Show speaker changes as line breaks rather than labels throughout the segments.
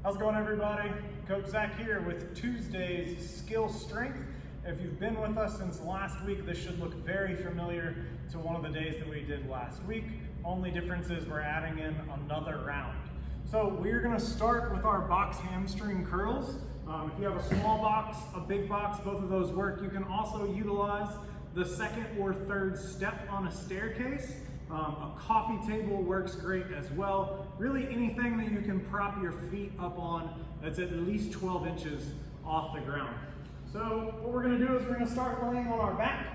How's it going, everybody? Coach Zach here with Tuesday's Skill Strength. If you've been with us since last week, this should look very familiar to one of the days that we did last week. Only difference is we're adding in another round. So we're gonna start with our box hamstring curls. If you have a small box, a big box, both of those work. You can also utilize the second or third step on a staircase. A coffee table works great as well. Really anything that you can prop your feet up on that's at least 12 inches off the ground. So what we're gonna do is we're gonna start laying on our back.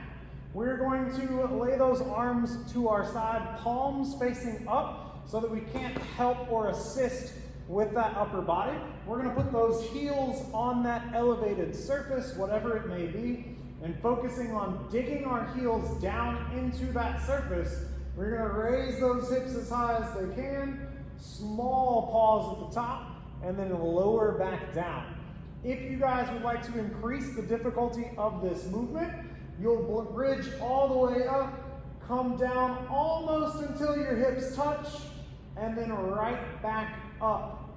We're going to lay those arms to our side, palms facing up so that we can't help or assist with that upper body. We're gonna put those heels on that elevated surface, whatever it may be, and focusing on digging our heels down into that surface. We're gonna raise those hips as high as they can, small pause at the top, and then lower back down. If you guys would like to increase the difficulty of this movement, you'll bridge all the way up, come down almost until your hips touch, and then right back up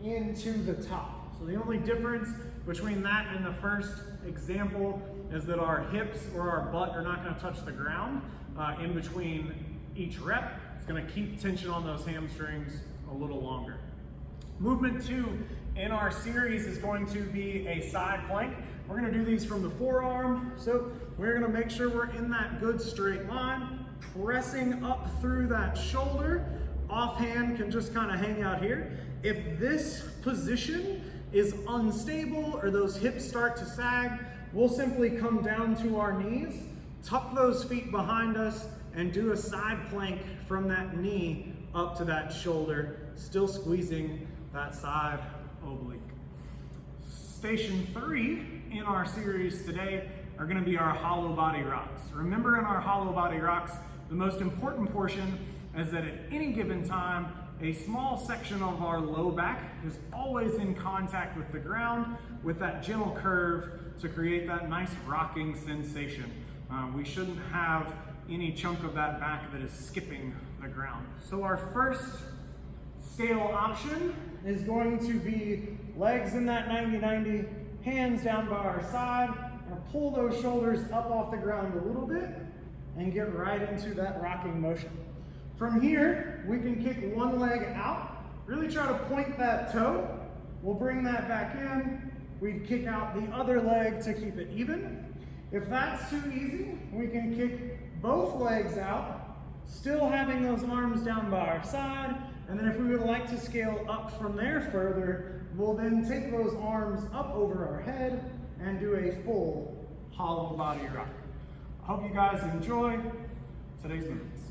into the top. So the only difference between that and the first example is that our hips or our butt are not gonna touch the ground in between each rep. It's gonna keep tension on those hamstrings a little longer. Movement 2 in our series is going to be a side plank. We're gonna do these from the forearm. So we're gonna make sure we're in that good straight line, pressing up through that shoulder. Offhand can just kind of hang out here. If this position is unstable or those hips start to sag, we'll simply come down to our knees, tuck those feet behind us, and do a side plank from that knee up to that shoulder, still squeezing that side oblique. Station 3 in our series today are gonna be our hollow body rocks. Remember, in our hollow body rocks, the most important portion is that at any given time, a small section of our low back is always in contact with the ground with that gentle curve to create that nice rocking sensation. We shouldn't have any chunk of that back that is skipping the ground. So our first scale option is going to be legs in that 90-90, hands down by our side. We're gonna pull those shoulders up off the ground a little bit and get right into that rocking motion. From here, we can kick one leg out, really try to point that toe. We'll bring that back in. We kick out the other leg to keep it even. If that's too easy, we can kick both legs out, still having those arms down by our side. And then if we would like to scale up from there further, we'll then take those arms up over our head and do a full hollow body rock. I hope you guys enjoy today's movements.